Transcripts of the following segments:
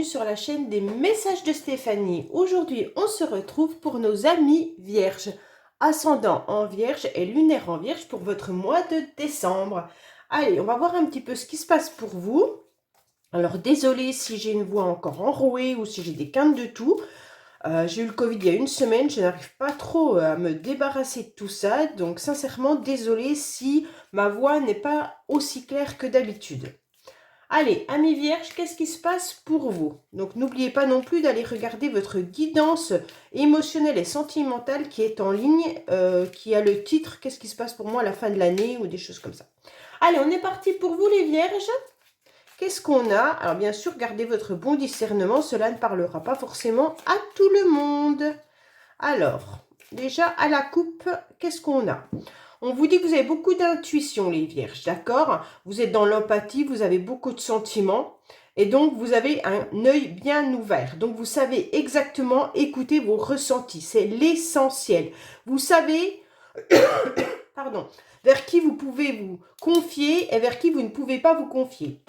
bienvenue sur la chaîne des messages de Stéphanie. Aujourd'hui, on se retrouve pour nos amis vierges, ascendant en vierge et lunaire en vierge pour votre mois de décembre. Allez, on va voir un petit peu ce qui se passe pour vous. Alors, désolée si j'ai une voix encore enrouée ou si j'ai des quintes de tout. J'ai eu le Covid il y a une semaine, je n'arrive pas trop à me débarrasser de tout ça. Donc, sincèrement, désolée si ma voix n'est pas aussi claire que d'habitude. Allez, amis vierges, qu'est-ce qui se passe pour vous? Donc, n'oubliez pas non plus d'aller regarder votre guidance émotionnelle et sentimentale qui est en ligne, qui a le titre « Qu'est-ce qui se passe pour moi à la fin de l'année ?» ou des choses comme ça. Allez, on est parti pour vous les vierges. Qu'est-ce qu'on a? Alors, bien sûr, gardez votre bon discernement. Cela ne parlera pas forcément à tout le monde. Alors, déjà, à la coupe, qu'est-ce qu'on a? On vous dit que vous avez beaucoup d'intuition, les vierges, d'accord? Vous êtes dans l'empathie, vous avez beaucoup de sentiments. Et donc, vous avez un œil bien ouvert. Donc, vous savez exactement écouter vos ressentis. C'est l'essentiel. Vous savez, pardon, vers qui vous pouvez vous confier et vers qui vous ne pouvez pas vous confier.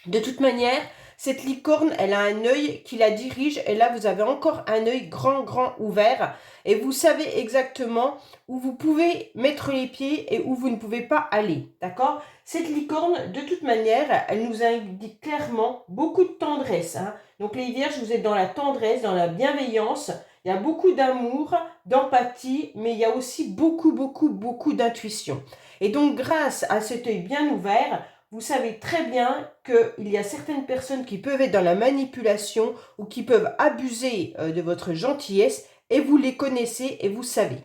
De toute manière, cette licorne, elle a un œil qui la dirige et là, vous avez encore un œil grand, grand ouvert et vous savez exactement où vous pouvez mettre les pieds et où vous ne pouvez pas aller, d'accord? Cette licorne, de toute manière, elle nous indique clairement beaucoup de tendresse, hein. Donc, les vierges, vous êtes dans la tendresse, dans la bienveillance, il y a beaucoup d'amour, d'empathie, mais il y a aussi beaucoup, beaucoup, beaucoup d'intuition. Et donc, grâce à cet œil bien ouvert, vous savez très bien qu'il y a certaines personnes qui peuvent être dans la manipulation ou qui peuvent abuser de votre gentillesse et vous les connaissez et vous savez.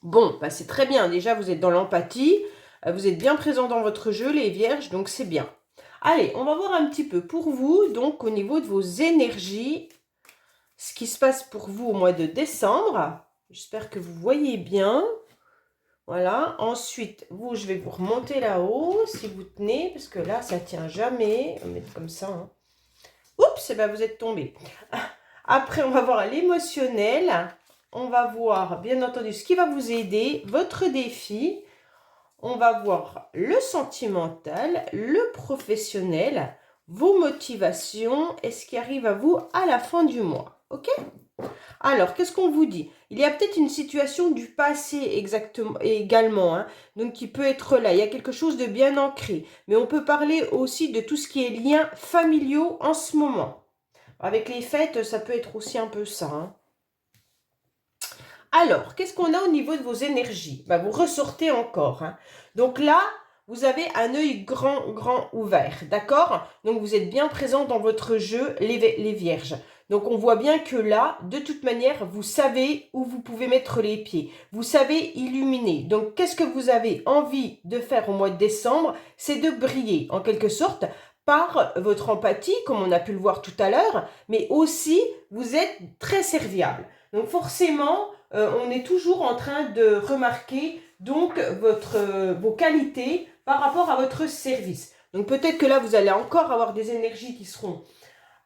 Bon, bah c'est très bien. Déjà, vous êtes dans l'empathie, vous êtes bien présent dans votre jeu, les vierges, donc c'est bien. Allez, on va voir un petit peu pour vous, donc au niveau de vos énergies, ce qui se passe pour vous au mois de décembre. J'espère que vous voyez bien. Voilà, ensuite, vous, je vais vous remonter là-haut, si vous tenez, parce que là, ça ne tient jamais. On va mettre comme ça, hein. Oups, et ben vous êtes tombé. Après, on va voir l'émotionnel. On va voir, bien entendu, ce qui va vous aider, votre défi. On va voir le sentimental, le professionnel, vos motivations et ce qui arrive à vous à la fin du mois. OK ? Alors, qu'est-ce qu'on vous dit? Il y a peut-être une situation du passé exactement, également, hein, donc qui peut être là. Il y a quelque chose de bien ancré. Mais on peut parler aussi de tout ce qui est liens familiaux en ce moment. Avec les fêtes, ça peut être aussi un peu ça, hein. Alors, qu'est-ce qu'on a au niveau de vos énergies? Bah, vous ressortez encore, hein. Donc là, vous avez un œil grand, grand ouvert, d'accord? Donc, vous êtes bien présent dans votre jeu, les vierges. Donc, on voit bien que là, de toute manière, vous savez où vous pouvez mettre les pieds. Vous savez illuminer. Donc, qu'est-ce que vous avez envie de faire au mois de décembre? C'est de briller, en quelque sorte, par votre empathie, comme on a pu le voir tout à l'heure, mais aussi, vous êtes très serviable. Donc, forcément, on est toujours en train de remarquer donc vos qualités par rapport à votre service. Donc peut-être que là, vous allez encore avoir des énergies qui seront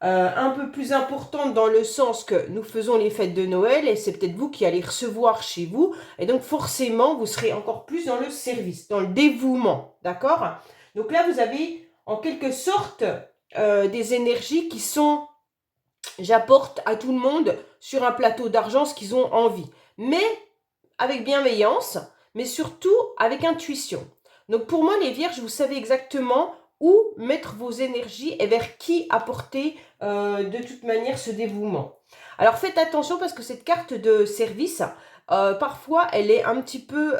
un peu plus importantes dans le sens que nous faisons les fêtes de Noël et c'est peut-être vous qui allez recevoir chez vous. Et donc forcément, vous serez encore plus dans le service, dans le dévouement. D'accord? Donc là, vous avez en quelque sorte des énergies qui sont... J'apporte à tout le monde sur un plateau d'argent ce qu'ils ont envie. Mais avec bienveillance, mais surtout avec intuition. Donc pour moi, les vierges, vous savez exactement où mettre vos énergies et vers qui apporter de toute manière ce dévouement. Alors faites attention parce que cette carte de service, parfois, elle est un petit peu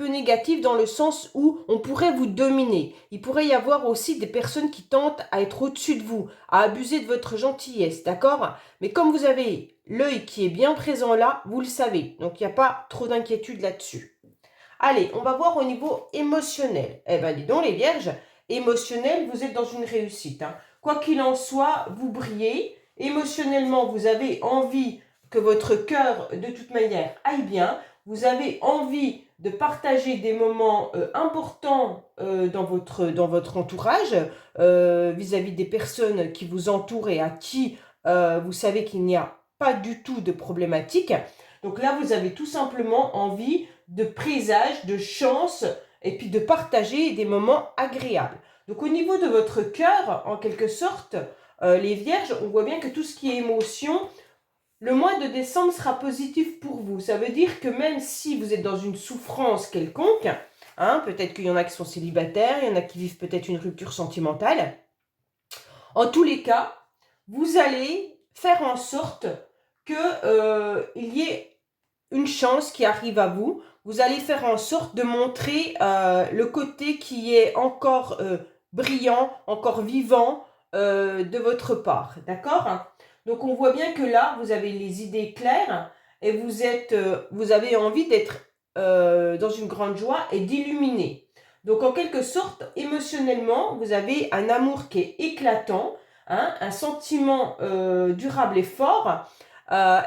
négative dans le sens où on pourrait vous dominer. Il pourrait y avoir aussi des personnes qui tentent à être au-dessus de vous, à abuser de votre gentillesse, d'accord? Mais comme vous avez l'œil qui est bien présent là, vous le savez. Donc, il n'y a pas trop d'inquiétude là-dessus. Allez, on va voir au niveau émotionnel. Eh bien, dis donc les vierges, émotionnel, vous êtes dans une réussite, hein. Quoi qu'il en soit, vous brillez. Émotionnellement, vous avez envie que votre cœur, de toute manière, aille bien. Vous avez envie de partager des moments importants dans votre entourage, vis-à-vis des personnes qui vous entourent et à qui vous savez qu'il n'y a pas du tout de problématique. Donc là, vous avez tout simplement envie de présage, de chance et puis de partager des moments agréables. Donc au niveau de votre cœur, en quelque sorte, les vierges, on voit bien que tout ce qui est émotion, le mois de décembre sera positif pour vous. Ça veut dire que même si vous êtes dans une souffrance quelconque, hein, peut-être qu'il y en a qui sont célibataires, il y en a qui vivent peut-être une rupture sentimentale, en tous les cas, vous allez faire en sorte qu'il y ait une chance qui arrive à vous. Vous allez faire en sorte de montrer le côté qui est encore brillant, encore vivant de votre part. D'accord? Donc on voit bien que là, vous avez les idées claires et vous avez envie d'être dans une grande joie et d'illuminer. Donc en quelque sorte, émotionnellement, vous avez un amour qui est éclatant, hein, un sentiment durable et fort.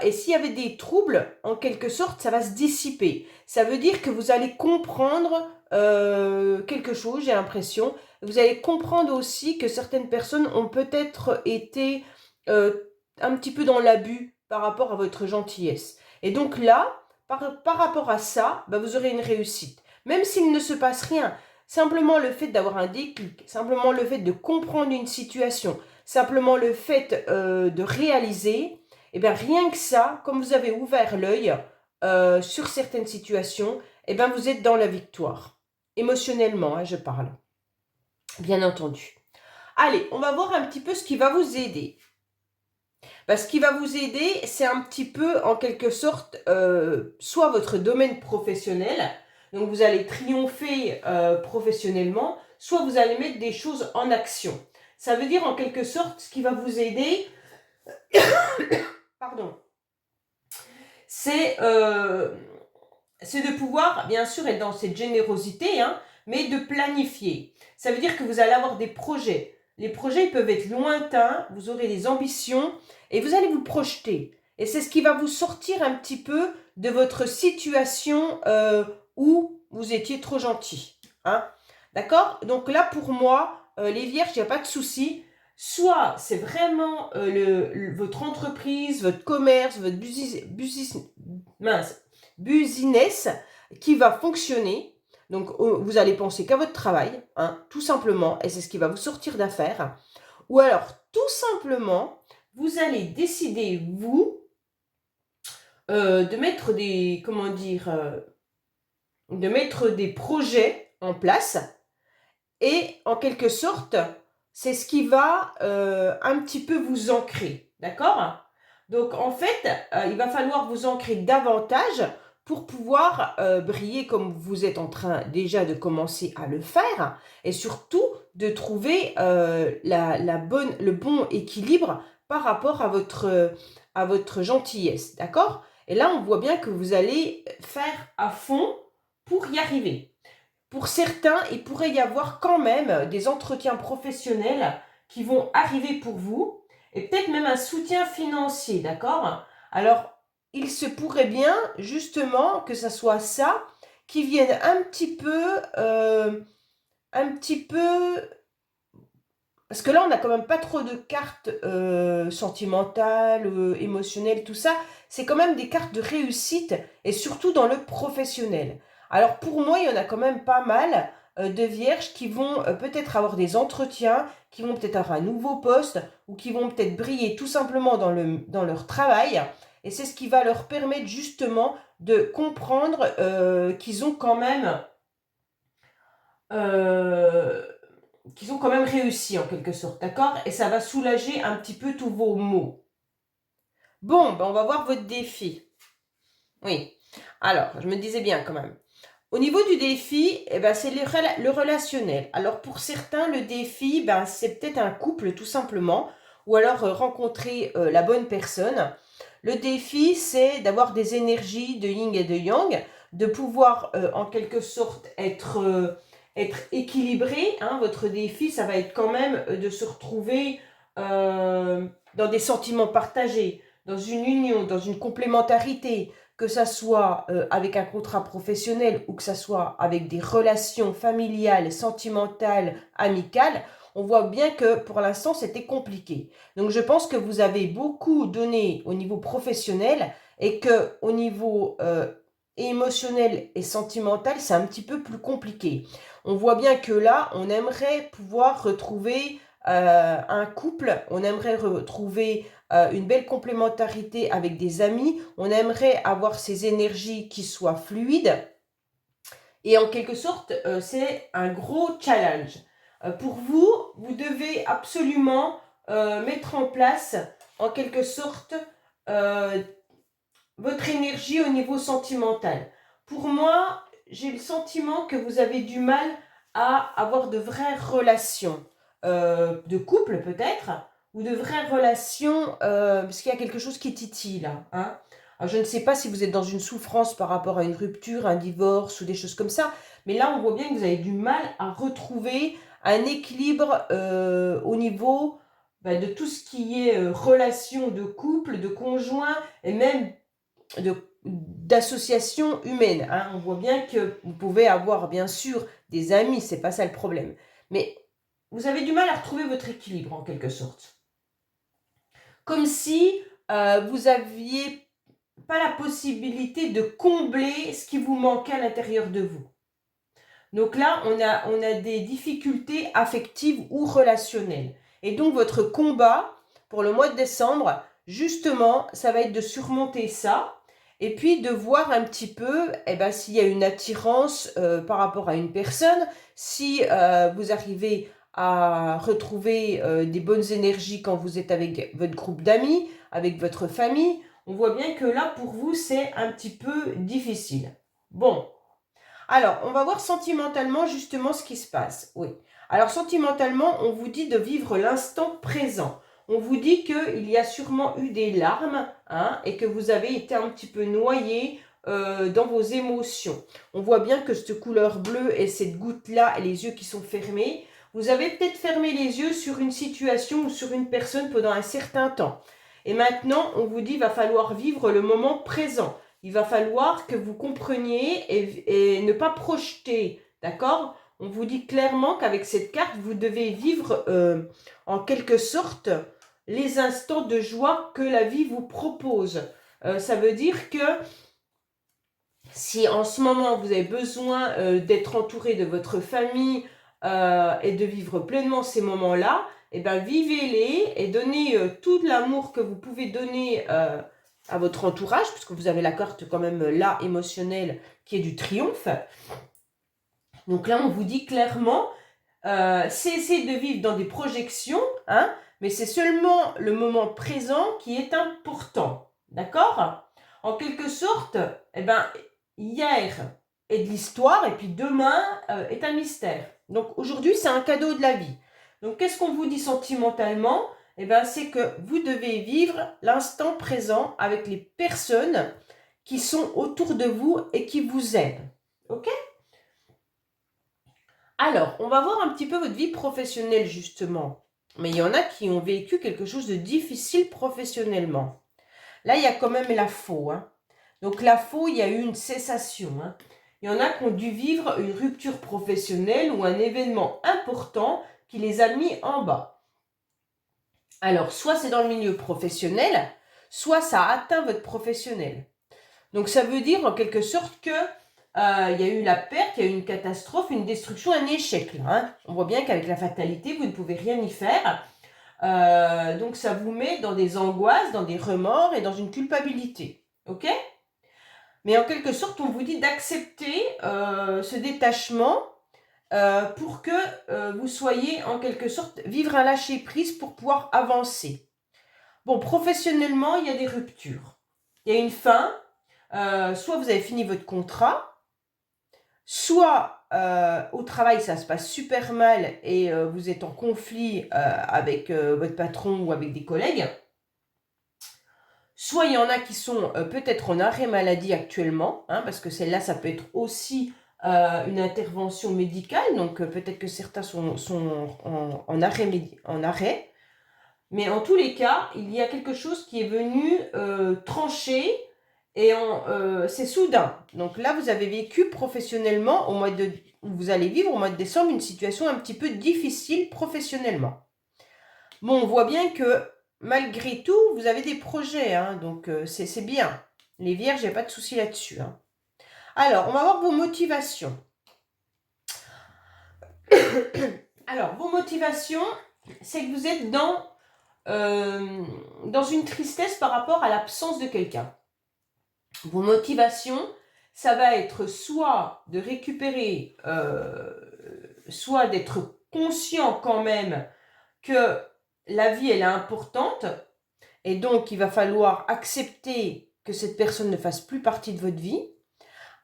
Et s'il y avait des troubles, en quelque sorte, ça va se dissiper. Ça veut dire que vous allez comprendre quelque chose, j'ai l'impression. Vous allez comprendre aussi que certaines personnes ont peut-être été un petit peu dans l'abus par rapport à votre gentillesse. Et donc là, par rapport à ça, bah, vous aurez une réussite. Même s'il ne se passe rien, simplement le fait d'avoir un déclic, simplement le fait de comprendre une situation, simplement le fait de réaliser, et bien rien que ça, comme vous avez ouvert l'œil sur certaines situations, et bien vous êtes dans la victoire. Émotionnellement, hein, je parle. Bien entendu. Allez, on va voir un petit peu ce qui va vous aider. Ben, ce qui va vous aider, c'est un petit peu, en quelque sorte, soit votre domaine professionnel, donc vous allez triompher professionnellement, soit vous allez mettre des choses en action. Ça veut dire, en quelque sorte, ce qui va vous aider, pardon, c'est de pouvoir, bien sûr, être dans cette générosité, hein, mais de planifier. Ça veut dire que vous allez avoir des projets. Les projets peuvent être lointains, vous aurez des ambitions et vous allez vous projeter. Et c'est ce qui va vous sortir un petit peu de votre situation où vous étiez trop gentil. Hein. D'accord? Donc là, pour moi, les vierges, il n'y a pas de souci. Soit c'est vraiment votre entreprise, votre commerce, votre business qui va fonctionner. Donc, vous allez penser qu'à votre travail, hein, tout simplement, et c'est ce qui va vous sortir d'affaires. Ou alors, tout simplement, vous allez décider, vous, de mettre de mettre des projets en place. Et en quelque sorte, c'est ce qui va un petit peu vous ancrer. D'accord? Donc, en fait, il va falloir vous ancrer davantage pour pouvoir briller comme vous êtes en train déjà de commencer à le faire et surtout de trouver le bon équilibre par rapport à votre gentillesse. D'accord? Et là, on voit bien que vous allez faire à fond pour y arriver. Pour certains, il pourrait y avoir quand même des entretiens professionnels qui vont arriver pour vous et peut-être même un soutien financier, d'accord? Alors, il se pourrait bien justement que ça soit ça qui vienne un petit peu, parce que là, on n'a quand même pas trop de cartes sentimentales, émotionnelles, tout ça. C'est quand même des cartes de réussite et surtout dans le professionnel. Alors pour moi, il y en a quand même pas mal de vierges qui vont peut-être avoir des entretiens, qui vont peut-être avoir un nouveau poste ou qui vont peut-être briller tout simplement dans leur travail. Et c'est ce qui va leur permettre justement de comprendre qu'ils ont quand même réussi en quelque sorte, d'accord? Et ça va soulager un petit peu tous vos maux. Bon, ben on va voir votre défi. Oui, alors, je me disais bien quand même. Au niveau du défi, eh ben, c'est le relationnel. Alors pour certains, le défi, ben, c'est peut-être un couple tout simplement, ou alors rencontrer la bonne personne. Le défi, c'est d'avoir des énergies de yin et de yang, de pouvoir en quelque sorte être équilibré. Hein. Votre défi, ça va être quand même de se retrouver dans des sentiments partagés, dans une union, dans une complémentarité, que ça soit avec un contrat professionnel ou que ça soit avec des relations familiales, sentimentales, amicales, on voit bien que pour l'instant, c'était compliqué. Donc, je pense que vous avez beaucoup donné au niveau professionnel et que au niveau émotionnel et sentimental, c'est un petit peu plus compliqué. On voit bien que là, on aimerait pouvoir retrouver un couple, on aimerait retrouver une belle complémentarité avec des amis, on aimerait avoir ces énergies qui soient fluides. Et en quelque sorte, c'est un gros challenge. Pour vous, vous devez absolument mettre en place, en quelque sorte, votre énergie au niveau sentimental. Pour moi, j'ai le sentiment que vous avez du mal à avoir de vraies relations, de couple peut-être, ou de vraies relations, parce qu'il y a quelque chose qui titille là. Hein. Alors, je ne sais pas si vous êtes dans une souffrance par rapport à une rupture, un divorce ou des choses comme ça, mais là on voit bien que vous avez du mal à retrouver un équilibre au niveau de tout ce qui est relation de couple, de conjoint et même d'associations humaines. Hein. On voit bien que vous pouvez avoir bien sûr des amis, c'est pas ça le problème. Mais vous avez du mal à retrouver votre équilibre en quelque sorte. Comme si vous aviez pas la possibilité de combler ce qui vous manquait à l'intérieur de vous. Donc là, on a des difficultés affectives ou relationnelles. Et donc votre combat pour le mois de décembre, justement, ça va être de surmonter ça et puis de voir un petit peu s'il y a une attirance par rapport à une personne, si vous arrivez à retrouver des bonnes énergies quand vous êtes avec votre groupe d'amis, avec votre famille. On voit bien que là, pour vous, c'est un petit peu difficile. Bon, alors, on va voir sentimentalement justement ce qui se passe. Oui. Alors, sentimentalement, on vous dit de vivre l'instant présent. On vous dit qu'il y a sûrement eu des larmes hein, et que vous avez été un petit peu noyé dans vos émotions. On voit bien que cette couleur bleue et cette goutte-là et les yeux qui sont fermés, vous avez peut-être fermé les yeux sur une situation ou sur une personne pendant un certain temps. Et maintenant, on vous dit qu'il va falloir vivre le moment présent. Il va falloir que vous compreniez et ne pas projeter, d'accord? On vous dit clairement qu'avec cette carte, vous devez vivre en quelque sorte les instants de joie que la vie vous propose. Ça veut dire que si en ce moment vous avez besoin d'être entouré de votre famille et de vivre pleinement ces moments-là, eh bien vivez-les et donnez tout l'amour que vous pouvez donner à votre entourage, puisque vous avez la carte quand même là émotionnelle qui est du triomphe. Donc là on vous dit clairement, cessez de vivre dans des projections, hein, mais c'est seulement le moment présent qui est important, d'accord? En quelque sorte, hier est de l'histoire et puis demain est un mystère. Donc aujourd'hui, c'est un cadeau de la vie. Donc qu'est-ce qu'on vous dit sentimentalement? C'est que vous devez vivre l'instant présent avec les personnes qui sont autour de vous et qui vous aiment. Ok? Alors, on va voir un petit peu votre vie professionnelle justement. Mais il y en a qui ont vécu quelque chose de difficile professionnellement. Là, il y a quand même la faux. Hein. Donc la faux, il y a eu une cessation. Hein. Il y en a qui ont dû vivre une rupture professionnelle ou un événement important qui les a mis en bas. Alors, soit c'est dans le milieu professionnel, soit ça a atteint votre professionnel. Donc ça veut dire en quelque sorte que il y a eu la perte, il y a eu une catastrophe, une destruction, un échec. Là, hein. On voit bien qu'avec la fatalité, vous ne pouvez rien y faire. Donc ça vous met dans des angoisses, dans des remords et dans une culpabilité. Ok? Mais en quelque sorte, on vous dit d'accepter ce détachement pour que vous soyez en quelque sorte vivre un lâcher-prise pour pouvoir avancer. Bon, professionnellement, il y a des ruptures. Il y a une fin. Soit vous avez fini votre contrat, soit au travail ça se passe super mal et vous êtes en conflit avec votre patron ou avec des collègues. Soit il y en a qui sont peut-être en arrêt maladie actuellement, hein, parce que celle-là, ça peut être aussi une intervention médicale, donc peut-être que certains sont en arrêt. Mais en tous les cas, il y a quelque chose qui est venu trancher et c'est soudain. Donc là, vous avez vécu professionnellement, vous allez vivre au mois de décembre une situation un petit peu difficile professionnellement. Bon, on voit bien que malgré tout, vous avez des projets, hein, donc c'est bien. Les vierges, il n'y a pas de souci là-dessus. Hein. Alors, on va voir vos motivations. Alors, vos motivations, c'est que vous êtes dans une tristesse par rapport à l'absence de quelqu'un. Vos motivations, ça va être soit de récupérer, soit d'être conscient quand même que la vie, elle est importante, et donc il va falloir accepter que cette personne ne fasse plus partie de votre vie.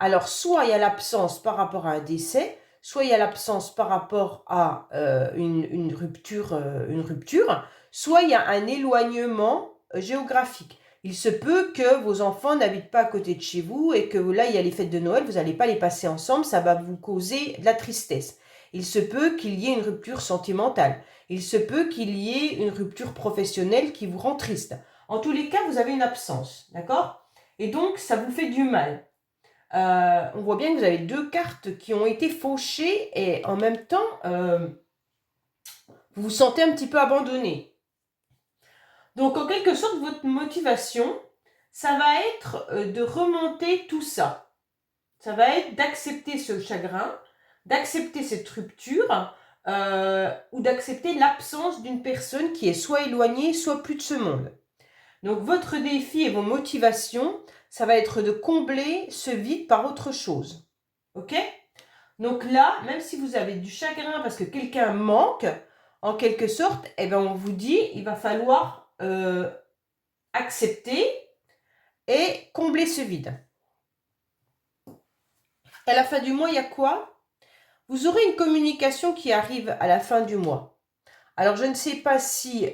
Alors, soit il y a l'absence par rapport à un décès, soit il y a l'absence par rapport à une rupture, soit il y a un éloignement géographique. Il se peut que vos enfants n'habitent pas à côté de chez vous et que là, il y a les fêtes de Noël, vous n'allez pas les passer ensemble, ça va vous causer de la tristesse. Il se peut qu'il y ait une rupture sentimentale. Il se peut qu'il y ait une rupture professionnelle qui vous rend triste. En tous les cas, vous avez une absence, d'accord? Et donc, ça vous fait du mal. On voit bien que vous avez deux cartes qui ont été fauchées et en même temps, vous vous sentez un petit peu abandonné. Donc, en quelque sorte, votre motivation, ça va être de remonter tout ça. Ça va être d'accepter ce chagrin, d'accepter cette rupture ou d'accepter l'absence d'une personne qui est soit éloignée, soit plus de ce monde. Donc, votre défi et vos motivations, ça va être de combler ce vide par autre chose. Ok? Donc là, même si vous avez du chagrin parce que quelqu'un manque, en quelque sorte, eh ben on vous dit, il va falloir accepter et combler ce vide. À la fin du mois, il y a quoi? Vous aurez une communication qui arrive à la fin du mois. Alors, je ne sais pas si,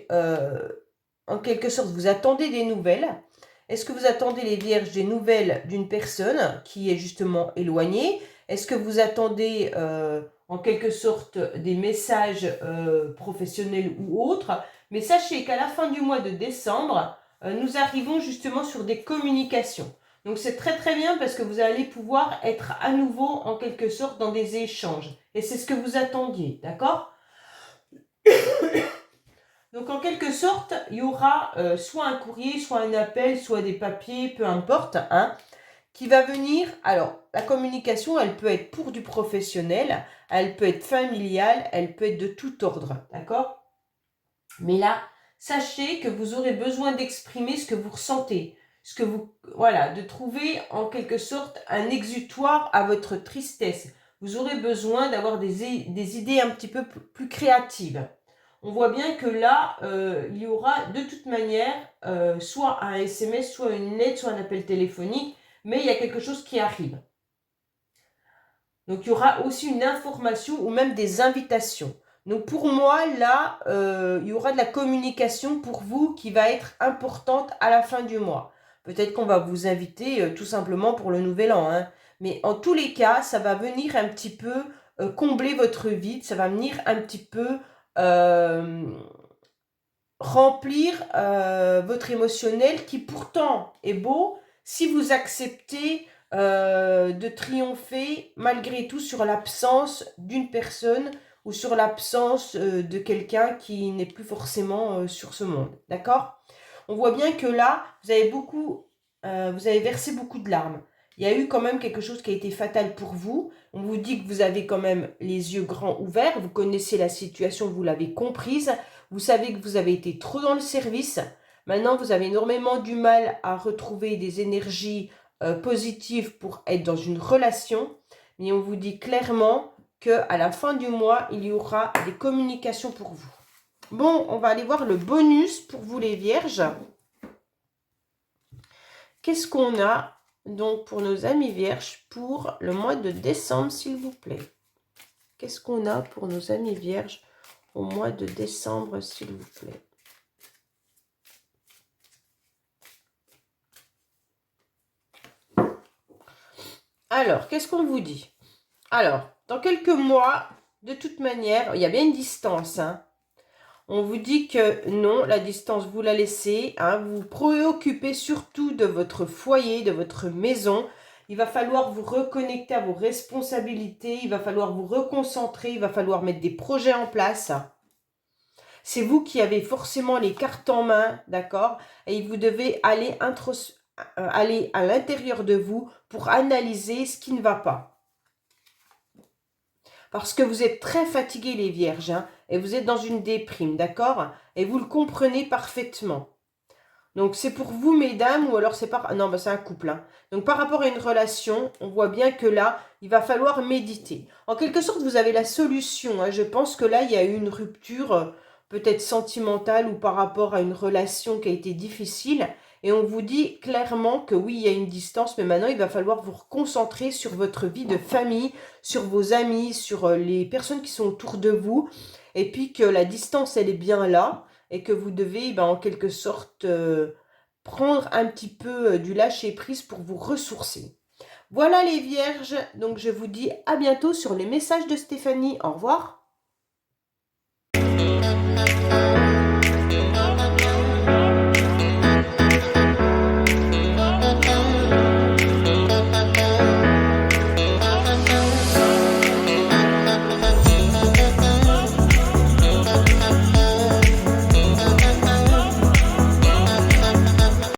en quelque sorte, vous attendez des nouvelles. Est-ce que vous attendez, les vierges, des nouvelles d'une personne qui est justement éloignée? Est-ce que vous attendez, en quelque sorte, des messages professionnels ou autres? Mais sachez qu'à la fin du mois de décembre, nous arrivons justement sur des communications. Donc c'est très très bien parce que vous allez pouvoir être à nouveau en quelque sorte dans des échanges. Et c'est ce que vous attendiez, d'accord? Donc en quelque sorte, il y aura soit un courrier, soit un appel, soit des papiers, peu importe, hein, qui va venir. Alors la communication, elle peut être pour du professionnel, elle peut être familiale, elle peut être de tout ordre, d'accord? Mais là, sachez que vous aurez besoin d'exprimer ce que vous ressentez, voilà, de trouver en quelque sorte un exutoire à votre tristesse. Vous aurez besoin d'avoir des idées un petit peu plus créatives. On voit bien que là, il y aura de toute manière soit un SMS, soit une lettre, soit un appel téléphonique, mais il y a quelque chose qui arrive. Donc il y aura aussi une information ou même des invitations. Donc pour moi, là, il y aura de la communication pour vous qui va être importante à la fin du mois. Peut-être qu'on va vous inviter tout simplement pour le nouvel an, hein. Mais en tous les cas, ça va venir un petit peu combler votre vide, ça va venir un petit peu remplir votre émotionnel qui pourtant est beau si vous acceptez de triompher malgré tout sur l'absence d'une personne ou sur l'absence de quelqu'un qui n'est plus forcément sur ce monde. D'accord? On voit bien que là, vous avez versé beaucoup de larmes. Il y a eu quand même quelque chose qui a été fatal pour vous. On vous dit que vous avez quand même les yeux grands ouverts. Vous connaissez la situation, vous l'avez comprise. Vous savez que vous avez été trop dans le service. Maintenant, vous avez énormément du mal à retrouver des énergies positives pour être dans une relation. Mais on vous dit clairement qu'à la fin du mois, il y aura des communications pour vous. Bon, on va aller voir le bonus pour vous les vierges. Qu'est-ce qu'on a donc pour nos amis vierges pour le mois de décembre, s'il vous plaît? Qu'est-ce qu'on a pour nos amis vierges au mois de décembre, s'il vous plaît? Alors, qu'est-ce qu'on vous dit? Alors, dans quelques mois, de toute manière, il y a bien une distance, hein. On vous dit que non, la distance, vous la laissez. Hein, vous vous préoccupez surtout de votre foyer, de votre maison. Il va falloir vous reconnecter à vos responsabilités. Il va falloir vous reconcentrer. Il va falloir mettre des projets en place. C'est vous qui avez forcément les cartes en main, d'accord? Et vous devez aller aller à l'intérieur de vous pour analyser ce qui ne va pas. Parce que vous êtes très fatigués les vierges, hein, et vous êtes dans une déprime, d'accord? Et vous le comprenez parfaitement. Donc c'est pour vous mesdames, ou alors c'est par... Non, bah, c'est un couple. Hein. Donc par rapport à une relation, on voit bien que là, il va falloir méditer. En quelque sorte, vous avez la solution. Hein. Je pense que là, il y a eu une rupture peut-être sentimentale ou par rapport à une relation qui a été difficile. Et on vous dit clairement que oui, il y a une distance, mais maintenant, il va falloir vous reconcentrer sur votre vie de famille, sur vos amis, sur les personnes qui sont autour de vous. Et puis que la distance, elle est bien là et que vous devez ben, en quelque sorte prendre un petit peu du lâcher-prise pour vous ressourcer. Voilà les vierges, donc je vous dis à bientôt sur les messages de Stéphanie. Au revoir.